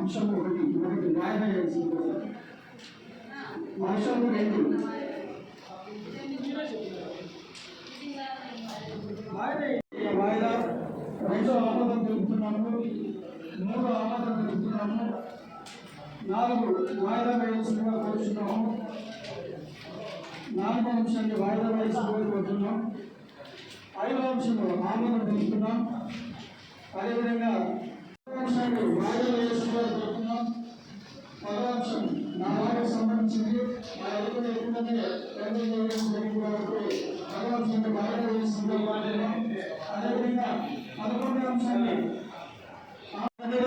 అంశం ఒకటి వాయిదా వేసింది. అంశం 2 వాయిదా 2 ఆమోదం తెలుపుతున్నాము, 3 ఆమోదం తెలుపుతున్నాము, 4 వాయిదా వేయాల్సిందిగా కోరుతున్నాము. 4వ అంశాన్ని వాయిదా వేయాల్సిందిగా కోరుతున్నాం. 5వ అంశం ఆమోదం తెలుపుతున్నాం. అదేవిధంగా అంశాన్ని వాయిదా వేయాల్సిందిగా కోరుతున్నాం. 10వ అంశం నా వారికి సంబంధించింది. నా ఎదురు ఎక్కువనే జరిగింది కాబట్టి 10వ అంశాన్ని వాయిదా వేయాల్సిందిగా కోరుతున్నాం. అదేవిధంగా 11వ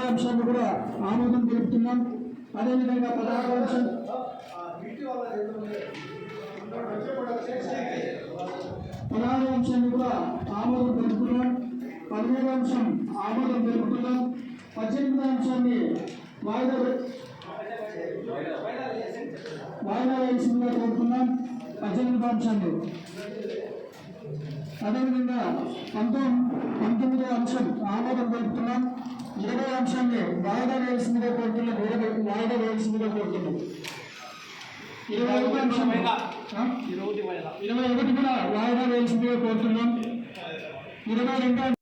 అంశాన్ని కూడా ఆమోదం తెలుపుతున్నాం. అదేవిధంగా 16వ అంశం 16వ అంశాన్ని కూడా ఆమోదం తెలుపుతున్నాం. 17వ అంశం ఆమోదం తెలుపుతున్నాం. 18వ అంశాన్ని వాయిదా వేయాల్సిందిగా కోరుతున్నాం. 18వ అంశాన్ని అదేవిధంగా 19వ అంశం ఆమోదం తెలుపుతున్నాం. 20వ అంశాన్ని వాయిదా వేయాల్సిందిగా కోరుతున్నాం. 21 అంశం 21 కూడా వాయిదా వేయాల్సిందిగా కోరుతున్నాం. 22